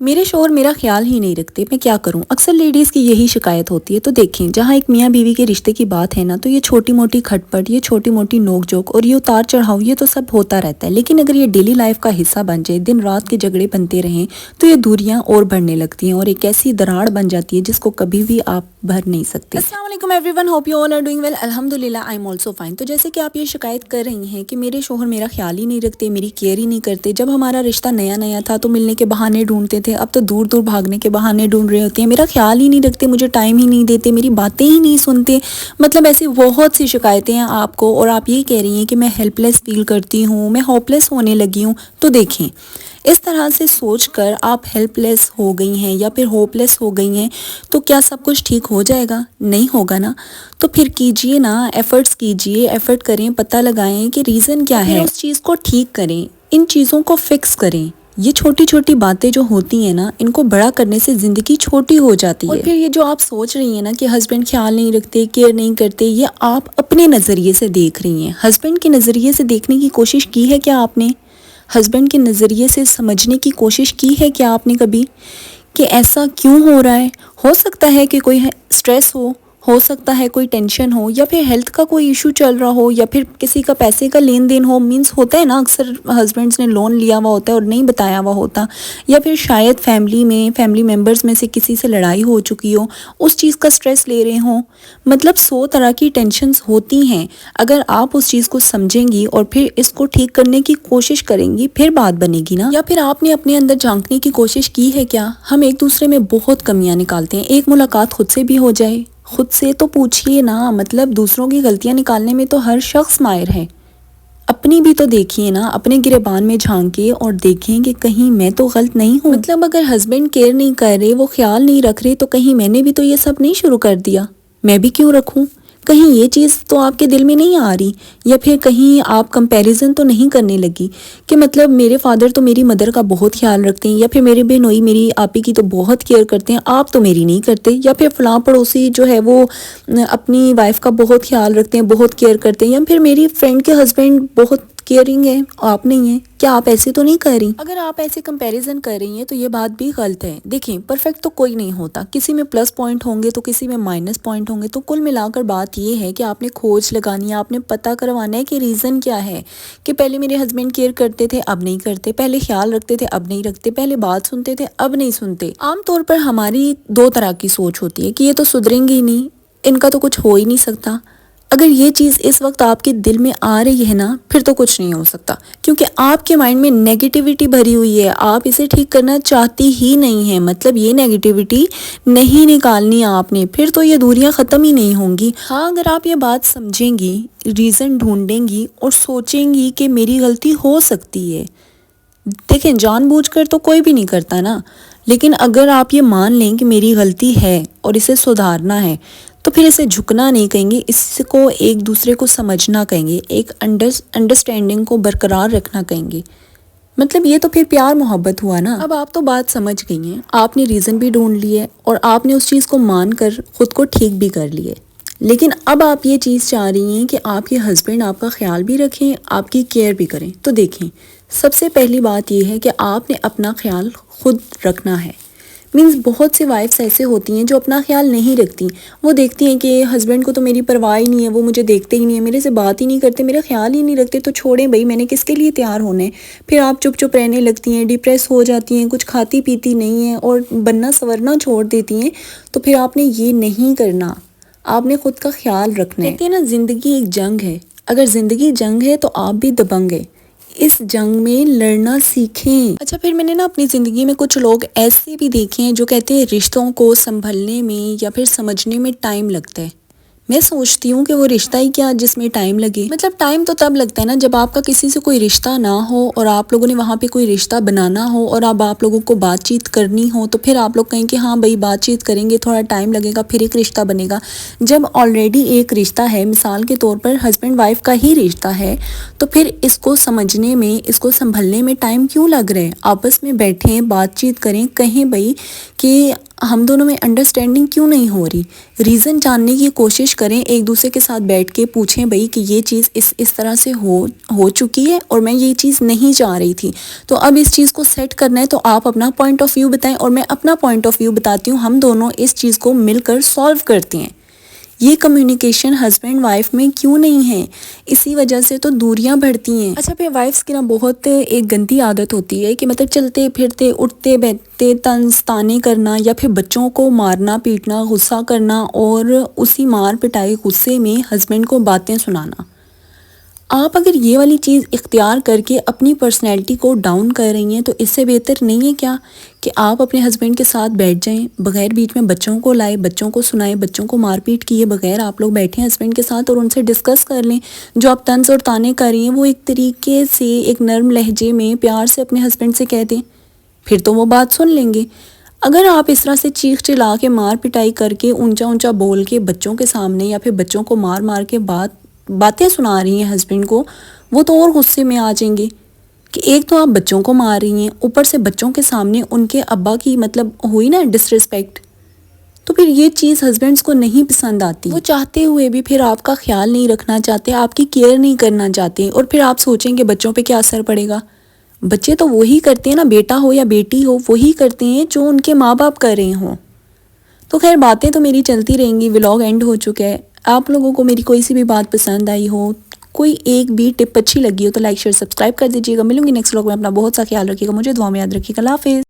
میرے شوہر میرا خیال ہی نہیں رکھتے، میں کیا کروں؟ اکثر لیڈیز کی یہی شکایت ہوتی ہے۔ تو دیکھیں، جہاں ایک میاں بیوی کے رشتے کی بات ہے نا، تو یہ چھوٹی موٹی کھٹ پٹ، یہ چھوٹی موٹی نوک جھوک اور یہ اتار چڑھاؤ، یہ تو سب ہوتا رہتا ہے۔ لیکن اگر یہ ڈیلی لائف کا حصہ بن جائے، دن رات کے جھگڑے بنتے رہیں، تو یہ دوریاں اور بڑھنے لگتی ہیں اور ایک ایسی دراڑ بن جاتی ہے جس کو کبھی بھی آپ بھر نہیں سکتے۔ السلام علیکم everyone, hope you all are doing well. الحمدللہ آئی ایم آلسو فائن۔ تو جیسے کہ آپ یہ شکایت کر رہی ہیں کہ میرے شوہر میرا خیال ہی نہیں رکھتے، میری کیئر ہی نہیں کرتے۔ جب ہمارا رشتہ نیا نیا تھا تو ملنے کے بہانے ڈھونڈتے تھے، اب تو دور دور بھاگنے کے بہانے ڈھونڈ رہے ہوتے ہیں، میرا خیال ہی نہیں رکھتے، مجھے ٹائم ہی نہیں دیتے، میری باتیں ہی نہیں سنتے۔ مطلب ایسی بہت سی شکایتیں ہیں آپ کو، اور آپ یہ کہہ رہی ہیں کہ میں ہیلپ لیس فیل کرتی ہوں، میں ہوپ لیس ہونے لگی ہوں۔ تو دیکھیں، اس طرح سے سوچ کر آپ ہیلپ لیس ہو گئی ہیں یا پھر ہوپ لیس ہو گئی ہیں تو کیا سب کچھ ٹھیک ہو جائے گا؟ نہیں ہوگا نا۔ تو پھر کیجئے نا، ایفرٹس کیجئے، ایفرٹ کریں، پتہ لگائیں کہ ریزن کیا ہے، اس چیز کو ٹھیک کریں، ان چیزوں کو فکس کریں۔ یہ چھوٹی چھوٹی باتیں جو ہوتی ہیں نا، ان کو بڑا کرنے سے زندگی چھوٹی ہو جاتی ہے۔ اور پھر یہ جو آپ سوچ رہی ہیں نا کہ ہسبینڈ خیال نہیں رکھتے، کیئر نہیں کرتے، یہ آپ اپنے نظریے سے دیکھ رہی ہیں۔ ہسبینڈ کے نظریے سے دیکھنے کی کوشش کی ہے کیا آپ نے؟ ہسبینڈ کے نظریے سے سمجھنے کی کوشش کی ہے کیا آپ نے کبھی کہ ایسا کیوں ہو رہا ہے؟ ہو سکتا ہے کہ کوئی سٹریس ہو سکتا ہے کوئی ٹینشن ہو، یا پھر ہیلتھ کا کوئی ایشو چل رہا ہو، یا پھر کسی کا پیسے کا لین دین ہو۔ مینس ہوتا ہے نا، اکثر ہسبینڈز نے لون لیا ہوا ہوتا ہے اور نہیں بتایا ہوا ہوتا، یا پھر شاید فیملی ممبرز میں سے کسی سے لڑائی ہو چکی ہو، اس چیز کا سٹریس لے رہے ہوں۔ مطلب 100 طرح کی ٹینشنز ہوتی ہیں۔ اگر آپ اس چیز کو سمجھیں گی اور پھر اس کو ٹھیک کرنے کی کوشش کریں گی، پھر بات بنے گی نا۔ یا پھر آپ نے اپنے اندر جھانکنے کی کوشش کی ہے کیا؟ ہم ایک دوسرے میں بہت کمیاں نکالتے ہیں۔ ایک ملاقات خود سے بھی ہو جائے، خود سے تو پوچھئے نا۔ مطلب دوسروں کی غلطیاں نکالنے میں تو ہر شخص ماہر ہے، اپنی بھی تو دیکھیے نا، اپنے گریبان میں جھانکیں اور دیکھیں کہ کہیں میں تو غلط نہیں ہوں۔ مطلب اگر ہسبینڈ کیئر نہیں کر رہے، وہ خیال نہیں رکھ رہے، تو کہیں میں نے بھی تو یہ سب نہیں شروع کر دیا؟ میں بھی کیوں رکھوں؟ کہیں یہ چیز تو آپ کے دل میں نہیں آ رہی؟ یا پھر کہیں آپ کمپیریزن تو نہیں کرنے لگی کہ مطلب میرے فادر تو میری مدر کا بہت خیال رکھتے ہیں، یا پھر میرے بہنوئی میری آپی کی تو بہت کیئر کرتے ہیں، آپ تو میری نہیں کرتے، یا پھر فلاں پڑوسی جو ہے وہ اپنی وائف کا بہت خیال رکھتے ہیں، بہت کیئر کرتے ہیں، یا پھر میری فرینڈ کے ہسبینڈ بہت کیئرنگ ہے، آپ نہیں ہیں۔ کیا آپ ایسے تو نہیں کر رہی؟ اگر آپ ایسے کمپیریزن کر رہی ہیں تو یہ بات بھی غلط ہے۔ دیکھیں، پرفیکٹ تو کوئی نہیں ہوتا، کسی میں پلس پوائنٹ ہوں گے تو کسی میں مائنس پوائنٹ ہوں گے۔ تو کل ملا کر بات یہ ہے کہ آپ نے کھوج لگانی ہے، آپ نے پتہ کروانا ہے کہ ریزن کیا ہے، کہ پہلے میرے ہسبینڈ کیئر کرتے تھے، اب نہیں کرتے، پہلے خیال رکھتے تھے، اب نہیں رکھتے، پہلے بات سنتے تھے، اب نہیں سنتے۔ عام طور پر ہماری 2 طرح کی سوچ ہوتی ہے کہ یہ تو سدھریں گے ہی نہیں، ان کا تو کچھ ہو ہی نہیں سکتا۔ اگر یہ چیز اس وقت آپ کے دل میں آ رہی ہے نا، پھر تو کچھ نہیں ہو سکتا، کیونکہ آپ کے مائنڈ میں نیگیٹیوٹی بھری ہوئی ہے، آپ اسے ٹھیک کرنا چاہتی ہی نہیں ہیں۔ مطلب یہ نیگیٹیوٹی نہیں نکالنی آپ نے، پھر تو یہ دوریاں ختم ہی نہیں ہوں گی۔ ہاں، اگر آپ یہ بات سمجھیں گی، ریزن ڈھونڈیں گی اور سوچیں گی کہ میری غلطی ہو سکتی ہے۔ دیکھیں، جان بوجھ کر تو کوئی بھی نہیں کرتا نا، لیکن اگر آپ یہ مان لیں کہ میری غلطی ہے اور اسے سدھارنا ہے، تو پھر اسے جھکنا نہیں کہیں گے، اس کو ایک دوسرے کو سمجھنا کہیں گے، ایک انڈرسٹینڈنگ کو برقرار رکھنا کہیں گے۔ مطلب یہ تو پھر پیار محبت ہوا نا۔ اب آپ تو بات سمجھ گئی ہیں، آپ نے ریزن بھی ڈھونڈ لی ہے اور آپ نے اس چیز کو مان کر خود کو ٹھیک بھی کر لی ہے۔ لیکن اب آپ یہ چیز چاہ رہی ہیں کہ آپ کے ہسبینڈ آپ کا خیال بھی رکھیں، آپ کی کیئر بھی کریں۔ تو دیکھیں، سب سے پہلی بات یہ ہے کہ آپ نے اپنا خیال خود رکھنا ہے۔ مینس بہت سی وائفز ایسے ہوتی ہیں جو اپنا خیال نہیں رکھتی، وہ دیکھتی ہیں کہ ہسبینڈ کو تو میری پرواہ ہی نہیں ہے، وہ مجھے دیکھتے ہی نہیں ہیں، میرے سے بات ہی نہیں کرتے، میرا خیال ہی نہیں رکھتے، تو چھوڑیں بھائی، میں نے کس کے لیے تیار ہونا ہے۔ پھر آپ چپ چپ رہنے لگتی ہیں، ڈپریس ہو جاتی ہیں، کچھ کھاتی پیتی نہیں ہیں اور بننا سورنا چھوڑ دیتی ہیں۔ تو پھر آپ نے یہ نہیں کرنا، آپ نے خود کا خیال رکھنا ہے۔ کہتے ہیں نا، زندگی ایک جنگ ہے، اگر زندگی جنگ ہے تو آپ بھی دبنگ ہے، اس جنگ میں لڑنا سیکھیں۔ اچھا، پھر میں نے نا اپنی زندگی میں کچھ لوگ ایسے بھی دیکھے ہیں جو کہتے ہیں رشتوں کو سنبھلنے میں یا پھر سمجھنے میں ٹائم لگتا ہے۔ میں سوچتی ہوں کہ وہ رشتہ ہی کیا جس میں ٹائم لگے۔ مطلب ٹائم تو تب لگتا ہے نا جب آپ کا کسی سے کوئی رشتہ نہ ہو اور آپ لوگوں نے وہاں پہ کوئی رشتہ بنانا ہو اور اب آپ لوگوں کو بات چیت کرنی ہو، تو پھر آپ لوگ کہیں کہ ہاں بھائی بات چیت کریں گے، تھوڑا ٹائم لگے گا، پھر ایک رشتہ بنے گا۔ جب آلریڈی ایک رشتہ ہے، مثال کے طور پر ہسبینڈ وائف کا ہی رشتہ ہے، تو پھر اس کو سمجھنے میں، اس کو سنبھلنے میں ٹائم کیوں لگ رہا ہے؟ آپس میں بیٹھیں، بات چیت کریں، کہیں بھائی کہ ہم دونوں میں انڈرسٹینڈنگ کیوں نہیں ہو رہی؟ ریزن جاننے کی کوشش کریں، ایک دوسرے کے ساتھ بیٹھ کے پوچھیں بھئی کہ یہ چیز اس طرح سے ہو چکی ہے اور میں یہ چیز نہیں چاہ رہی تھی، تو اب اس چیز کو سیٹ کرنا ہے، تو آپ اپنا پوائنٹ آف ویو بتائیں اور میں اپنا پوائنٹ آف ویو بتاتی ہوں، ہم دونوں اس چیز کو مل کر سالو کرتے ہیں۔ یہ کمیونیکیشن ہسبینڈ وائف میں کیوں نہیں ہے؟ اسی وجہ سے تو دوریاں بڑھتی ہیں۔ اچھا پھر وائفس کی نا بہت ایک گندی عادت ہوتی ہے کہ مطلب چلتے پھرتے اٹھتے بیٹھتے طنز طانے کرنا یا پھر بچوں کو مارنا پیٹنا، غصہ کرنا اور اسی مار پٹائی غصے میں ہسبینڈ کو باتیں سنانا۔ آپ اگر یہ والی چیز اختیار کر کے اپنی پرسنالٹی کو ڈاؤن کر رہی ہیں تو اس سے بہتر نہیں ہے کیا کہ آپ اپنے ہسبینڈ کے ساتھ بیٹھ جائیں، بغیر بیچ میں بچوں کو لائے، بچوں کو سنائیں، بچوں کو مار پیٹ کیے بغیر آپ لوگ بیٹھیں ہسبینڈ کے ساتھ اور ان سے ڈسکس کر لیں۔ جو آپ طنز اور طانے کر رہی ہیں وہ ایک طریقے سے ایک نرم لہجے میں پیار سے اپنے ہسبینڈ سے کہہ دیں، پھر تو وہ بات سن لیں گے۔ اگر آپ اس طرح سے چیخ چلا کے مار پٹائی کر کے اونچا اونچا بول کے بچوں کے سامنے یا پھر بچوں کو مار مار کے باتیں سنا رہی ہیں ہسبینڈ کو، وہ تو اور غصے میں آ جائیں گے کہ ایک تو آپ بچوں کو مار رہی ہیں، اوپر سے بچوں کے سامنے ان کے ابا کی مطلب ہوئی نا ڈسریسپیکٹ، تو پھر یہ چیز ہسبینڈس کو نہیں پسند آتی۔ وہ چاہتے ہوئے بھی پھر آپ کا خیال نہیں رکھنا چاہتے، آپ کی کیئر نہیں کرنا چاہتے، اور پھر آپ سوچیں کہ بچوں پہ کیا اثر پڑے گا۔ بچے تو وہی کرتے ہیں نا، بیٹا ہو یا بیٹی ہو وہی کرتے ہیں جو ان کے ماں باپ کر رہے ہوں۔ تو خیر باتیں تو میری چلتی رہیں گی، ولاگ اینڈ ہو چکا ہے۔ آپ لوگوں کو میری کوئی سی بھی بات پسند آئی ہو، کوئی ایک بھی ٹپ اچھی لگی ہو تو لائک شیئر سبسکرائب کر دیجیے گا۔ ملوں گی نیکسٹ ولاگ میں، اپنا بہت سا خیال رکھیے گا، مجھے دعا میں یاد رکھیے گا۔ اللہ حافظ۔